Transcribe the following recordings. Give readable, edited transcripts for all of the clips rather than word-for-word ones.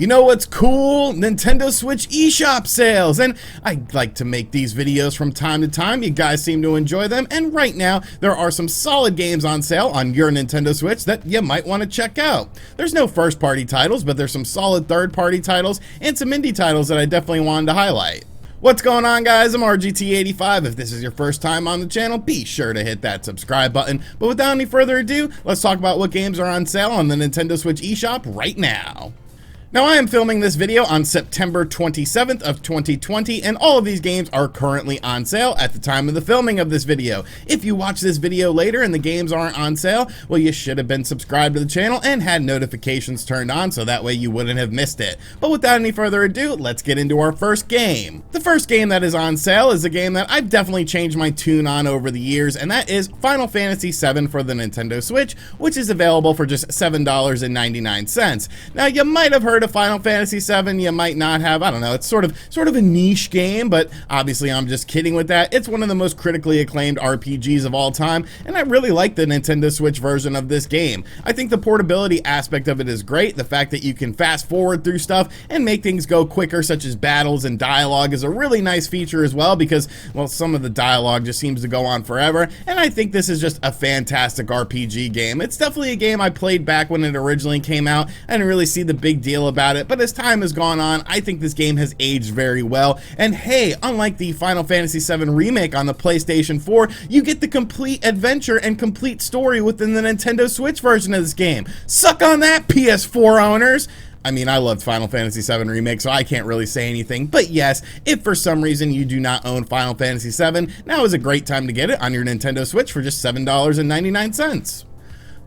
You know what's cool? Nintendo Switch eShop sales, and I like to make these videos from time to time. You guys seem to enjoy them, and right now there are some solid games on sale on your Nintendo Switch that you might want to check out. There's no first-party titles, but there's some solid third-party titles and some indie titles that I definitely wanted to highlight. What's going on, guys? I'm RGT85. If this is your first time on the channel, be sure to hit that subscribe button. But without any further ado, let's talk about what games are on sale on the Nintendo Switch eShop right now. Now, I am filming this video on September 27th of 2020, and all of these games are currently on sale at the time of the filming of this video. If you watch this video later and the games aren't on sale, well, you should have been subscribed to the channel and had notifications turned on so that way you wouldn't have missed it. But without any further ado, let's get into our first game. The first game that is on sale is a game that I've definitely changed my tune on over the years, and that is Final Fantasy VII for the Nintendo Switch, which is available for just $7.99. Now, you might have heard of Final Fantasy VII, you might not have. I don't know, it's sort of a niche game, but obviously I'm just kidding with that. It's one of the most critically acclaimed RPGs of all time, and I really like the Nintendo Switch version of this game. I think the portability aspect of it is great. The fact that you can fast forward through stuff and make things go quicker, such as battles and dialogue, is a really nice feature as well, because, well, some of the dialogue just seems to go on forever, and I think this is just a fantastic RPG game. It's definitely a game I played back when it originally came out. I didn't really see the big deal about it, but as time has gone on, I think this game has aged very well. And hey, unlike the Final Fantasy VII remake on the PlayStation 4, you get the complete adventure and complete story within the Nintendo Switch version of this game. Suck on that, PS4 owners! I mean, I loved Final Fantasy VII Remake, so I can't really say anything, but yes, if for some reason you do not own Final Fantasy VII, now is a great time to get it on your Nintendo Switch for just $7.99.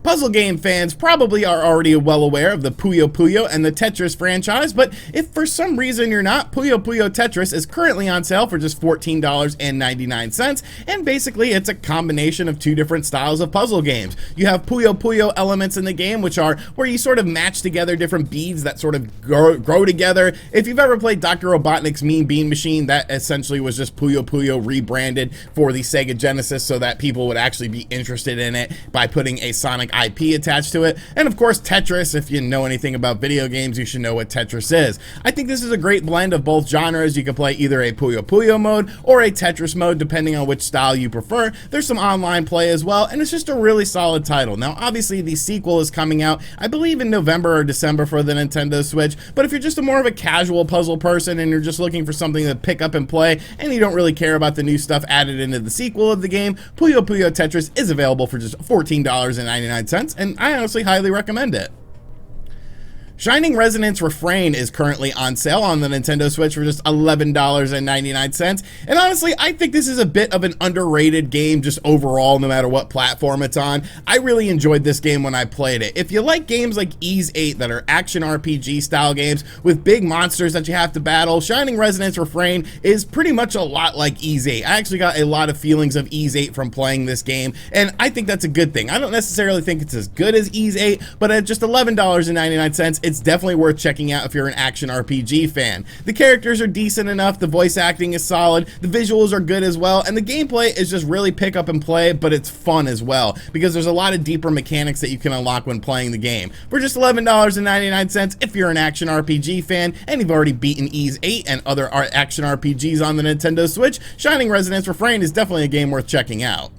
Puzzle game fans probably are already well aware of the Puyo and the Tetris franchise, but if for some reason you're not, Puyo Tetris is currently on sale for just $14.99, and basically it's a combination of two different styles of puzzle games. You have Puyo elements in the game, which are where you sort of match together different beads that sort of grow together. If you've ever played Dr. Robotnik's Mean Bean Machine, that essentially was just Puyo rebranded for the Sega Genesis so that people would actually be interested in it by putting a Sonic IP attached to it. And of course Tetris, if you know anything about video games, you should know what Tetris is. I think this is a great blend of both genres. You can play either a Puyo mode or a Tetris mode depending on which style you prefer. There's some online play as well, and it's just a really solid title. Now obviously the sequel is coming out, I believe, in November or December for the Nintendo Switch, but if you're just more of a casual puzzle person and you're just looking for something to pick up and play and you don't really care about the new stuff added into the sequel of the game, Puyo Tetris is available for just $14.99, and I honestly highly recommend it. Shining Resonance Refrain is currently on sale on the Nintendo Switch for just $11.99, and honestly, I think this is a bit of an underrated game just overall, no matter what platform it's on. I really enjoyed this game when I played it. If you like games like Ys 8 that are action RPG style games with big monsters that you have to battle, Shining Resonance Refrain is pretty much a lot like Ys 8. I actually got a lot of feelings of Ys 8 from playing this game, and I think that's a good thing. I don't necessarily think it's as good as Ys 8, but at just $11.99, it's definitely worth checking out if you're an action RPG fan. The characters are decent enough, the voice acting is solid, the visuals are good as well, and the gameplay is just really pick up and play, but it's fun as well, because there's a lot of deeper mechanics that you can unlock when playing the game. For just $11.99, if you're an action RPG fan and you've already beaten Ys 8 and other action RPGs on the Nintendo Switch, Shining Resonance Refrain is definitely a game worth checking out.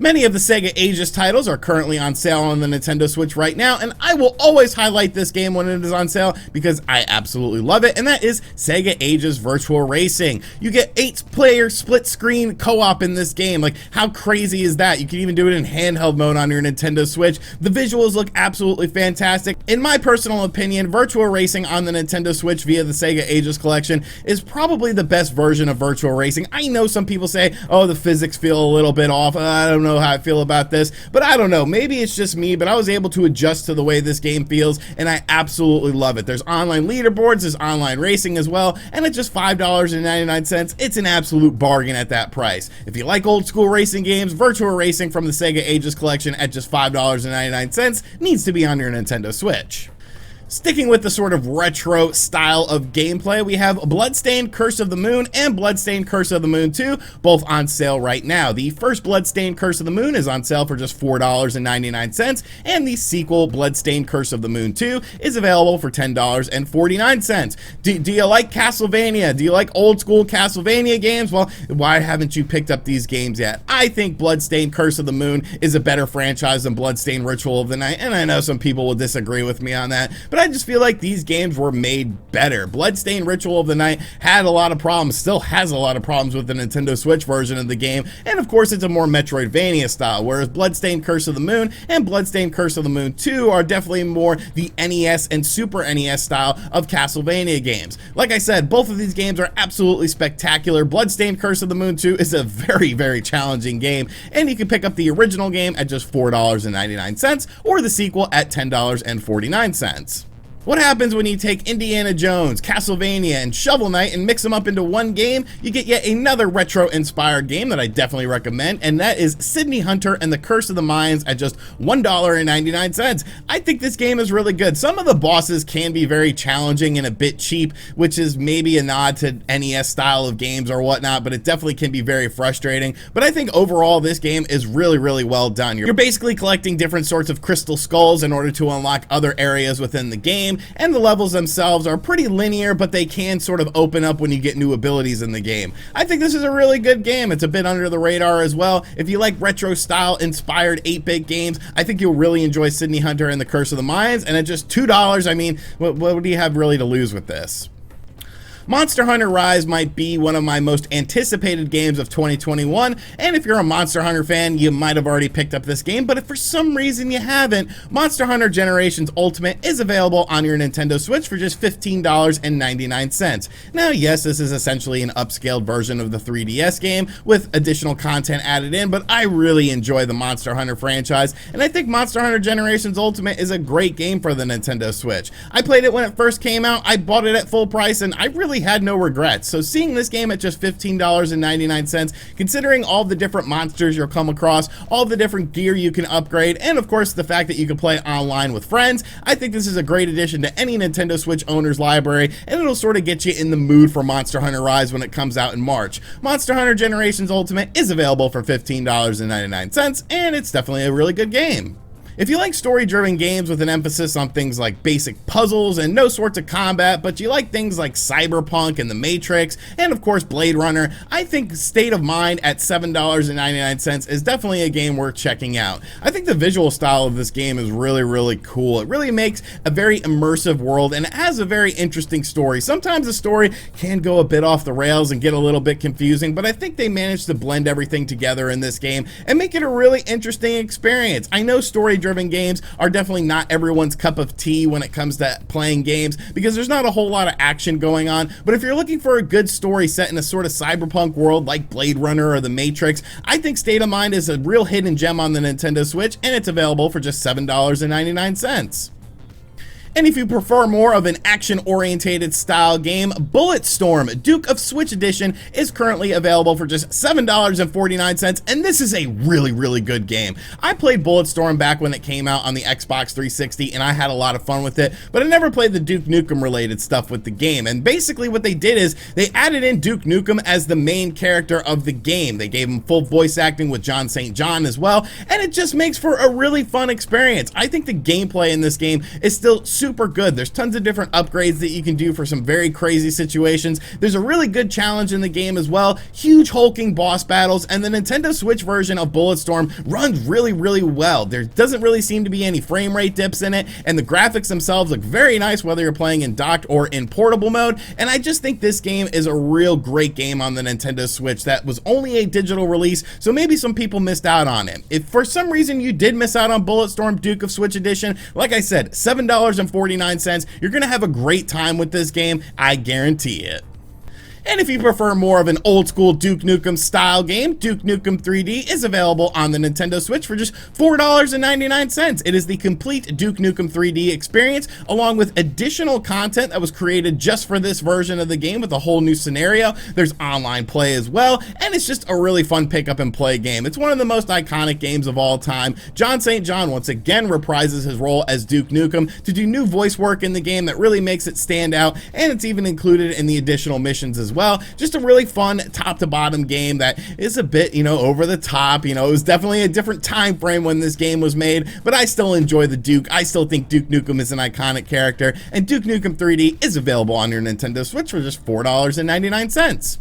Many of the Sega Ages titles are currently on sale on the Nintendo Switch right now, and I will always highlight this game when it is on sale because I absolutely love it, and that is Sega Ages Virtua Racing. You get 8-player split-screen co-op in this game. Like, how crazy is that? You can even do it in handheld mode on your Nintendo Switch. The visuals look absolutely fantastic. In my personal opinion, Virtua Racing on the Nintendo Switch via the Sega Ages collection is probably the best version of Virtua Racing. I know some people say, oh, the physics feel a little bit off. I don't know how I feel about this, but I don't know, maybe it's just me, but I was able to adjust to the way this game feels, and I absolutely love it. There's online leaderboards, there's online racing as well, and it's just $5.99. It's an absolute bargain at that price. If you like old school racing games, Virtua Racing from the Sega Ages collection at just $5.99 needs to be on your Nintendo Switch. Sticking with the sort of retro style of gameplay, we have Bloodstained Curse of the Moon and Bloodstained Curse of the Moon 2, both on sale right now. The first Bloodstained Curse of the Moon is on sale for just $4.99, and the sequel, Bloodstained Curse of the Moon 2, is available for $10.49. Do you like Castlevania? Do you like old school Castlevania games? Well, why haven't you picked up these games yet? I think Bloodstained Curse of the Moon is a better franchise than Bloodstained Ritual of the Night, and I know some people will disagree with me on that, but I just feel like these games were made better. Bloodstained Ritual of the Night had a lot of problems, still has a lot of problems with the Nintendo Switch version of the game, and of course it's a more Metroidvania style, whereas Bloodstained Curse of the Moon and Bloodstained Curse of the Moon 2 are definitely more the NES and Super NES style of Castlevania games. Like I said, both of these games are absolutely spectacular. Bloodstained Curse of the Moon 2 is a very, very challenging game, and you can pick up the original game at just $4.99 or the sequel at $10.49. What happens when you take Indiana Jones, Castlevania, and Shovel Knight and mix them up into one game? You get yet another retro-inspired game that I definitely recommend, and that is Sydney Hunter and the Curse of the Mayans at just $1.99. I think this game is really good. Some of the bosses can be very challenging and a bit cheap, which is maybe a nod to NES style of games or whatnot, but it definitely can be very frustrating. But I think overall this game is really, really well done. You're basically collecting different sorts of crystal skulls in order to unlock other areas within the game, and the levels themselves are pretty linear, but they can sort of open up when you get new abilities in the game. I think this is a really good game. It's a bit under the radar as well. If you like retro style inspired 8-bit games, I think you'll really enjoy Sydney Hunter and the Curse of the Mayans, and at just $2, I mean, what do you have really to lose with this? Monster Hunter Rise might be one of my most anticipated games of 2021, and if you're a Monster Hunter fan, you might have already picked up this game, but if for some reason you haven't, Monster Hunter Generations Ultimate is available on your Nintendo Switch for just $15.99. Now, yes, this is essentially an upscaled version of the 3DS game with additional content added in, but I really enjoy the Monster Hunter franchise, and I think Monster Hunter Generations Ultimate is a great game for the Nintendo Switch. I played it when it first came out, I bought it at full price, and I really had no regrets. So seeing this game at just $15.99, considering all the different monsters you'll come across, all the different gear you can upgrade, and of course the fact that you can play online with friends, I think this is a great addition to any Nintendo Switch owner's library, and it'll sort of get you in the mood for Monster Hunter Rise when it comes out in March. Monster Hunter Generations Ultimate is available for $15.99, and it's definitely a really good game. If you like story-driven games with an emphasis on things like basic puzzles and no sorts of combat, but you like things like Cyberpunk and The Matrix, and of course Blade Runner, I think State of Mind at $7.99 is definitely a game worth checking out. I think the visual style of this game is really, really cool. It really makes a very immersive world, and it has a very interesting story. Sometimes the story can go a bit off the rails and get a little bit confusing, but I think they managed to blend everything together in this game and make it a really interesting experience. I know story-driven games are definitely not everyone's cup of tea when it comes to playing games because there's not a whole lot of action going on, but if you're looking for a good story set in a sort of cyberpunk world like Blade Runner or The Matrix, I think State of Mind is a real hidden gem on the Nintendo Switch, and it's available for just $7.99. And if you prefer more of an action-orientated style game, Bulletstorm Duke of Switch Edition is currently available for just $7.49, and this is a really, really good game. I played Bulletstorm back when it came out on the Xbox 360, and I had a lot of fun with it, but I never played the Duke Nukem-related stuff with the game, and basically what they did is they added in Duke Nukem as the main character of the game. They gave him full voice acting with John St. John as well, and it just makes for a really fun experience. I think the gameplay in this game is still super good. There's tons of different upgrades that you can do for some very crazy situations. There's a really good challenge in the game as well, huge hulking boss battles, and the Nintendo Switch version of Bulletstorm runs really, really well. There doesn't really seem to be any frame rate dips in it, and the graphics themselves look very nice whether you're playing in docked or in portable mode, and I just think this game is a real great game on the Nintendo Switch that was only a digital release, so maybe some people missed out on it. If for some reason you did miss out on Bulletstorm Duke of Switch Edition, like I said, $7.49, you're gonna have a great time with this game, I guarantee it. And if you prefer more of an old school Duke Nukem style game, Duke Nukem 3D is available on the Nintendo Switch for just $4.99. It is the complete Duke Nukem 3D experience, along with additional content that was created just for this version of the game with a whole new scenario. There's online play as well, and it's just a really fun pick up and play game. It's one of the most iconic games of all time. John St. John once again reprises his role as Duke Nukem to do new voice work in the game that really makes it stand out, and it's even included in the additional missions as well. Just a really fun top to bottom game that is a bit, over the top. It was definitely a different time frame when this game was made, but I still enjoy the Duke. I still think Duke Nukem is an iconic character, and Duke Nukem 3D is available on your Nintendo Switch for just $4.99.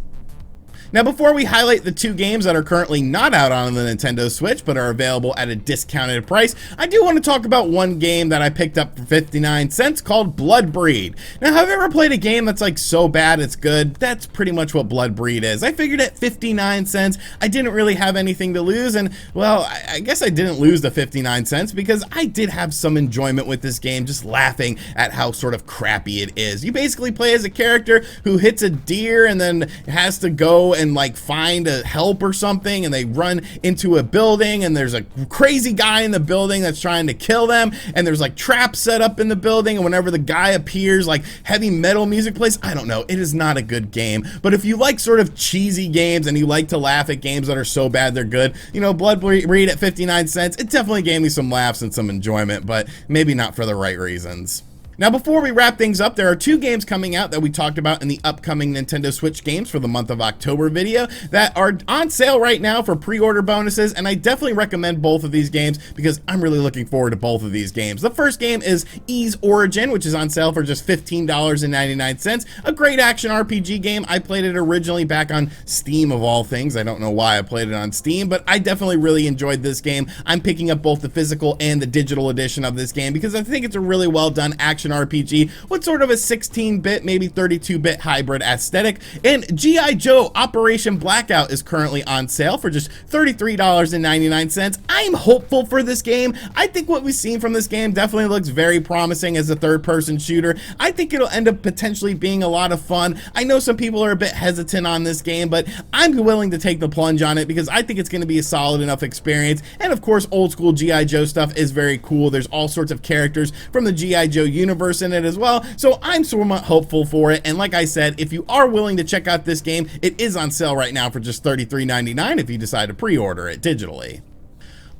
Now, before we highlight the two games that are currently not out on the Nintendo Switch but are available at a discounted price, I do want to talk about one game that I picked up for 59 cents called Bloodbreed. Now, have you ever played a game that's like so bad it's good? That's pretty much what Bloodbreed is. I figured at 59 cents, I didn't really have anything to lose, and well, I guess I didn't lose the 59 cents because I did have some enjoyment with this game, just laughing at how sort of crappy it is. You basically play as a character who hits a deer and then has to go and like find a help or something, and they run into a building and there's a crazy guy in the building that's trying to kill them, and there's like traps set up in the building, and whenever the guy appears, like heavy metal music plays. I don't know, it is not a good game, but if you like sort of cheesy games and you like to laugh at games that are so bad they're good, Bloodbreed at 59 cents, it definitely gave me some laughs and some enjoyment, but maybe not for the right reasons. Now, before we wrap things up, there are two games coming out that we talked about in the upcoming Nintendo Switch games for the month of October video that are on sale right now for pre-order bonuses, and I definitely recommend both of these games because I'm really looking forward to both of these games. The first game is Ys Origin, which is on sale for just $15.99. A great action RPG game. I played it originally back on Steam of all things. I don't know why I played it on Steam, but I definitely really enjoyed this game. I'm picking up both the physical and the digital edition of this game because I think it's a really well done action RPG with sort of a 16-bit, maybe 32-bit hybrid aesthetic. And G.I. Joe Operation Blackout is currently on sale for just $33.99. I'm hopeful for this game. I think what we've seen from this game definitely looks very promising as a third-person shooter. I think it'll end up potentially being a lot of fun. I know some people are a bit hesitant on this game, but I'm willing to take the plunge on it because I think it's going to be a solid enough experience. And of course, old school G.I. Joe stuff is very cool. There's all sorts of characters from the G.I. Joe universe in it as well, so I'm somewhat hopeful for it. And like I said, if you are willing to check out this game, it is on sale right now for just $33.99 if you decide to pre-order it digitally.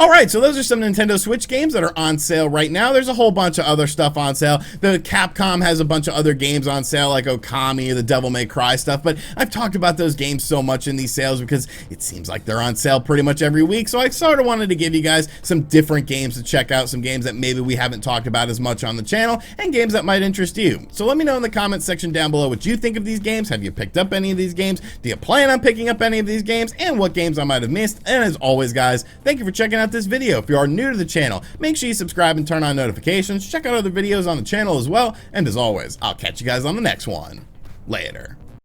Alright, so those are some Nintendo Switch games that are on sale right now. There's a whole bunch of other stuff on sale. The Capcom has a bunch of other games on sale like Okami, the Devil May Cry stuff, but I've talked about those games so much in these sales because it seems like they're on sale pretty much every week, so I sort of wanted to give you guys some different games to check out, some games that maybe we haven't talked about as much on the channel, and games that might interest you. So let me know in the comments section down below what you think of these games. Have you picked up any of these games? Do you plan on picking up any of these games? And what games I might have missed? And as always, guys, thank you for checking out this video. If you are new to the channel, make sure you subscribe and turn on notifications. Check out other videos on the channel as well. And as always, I'll catch you guys on the next one. Later.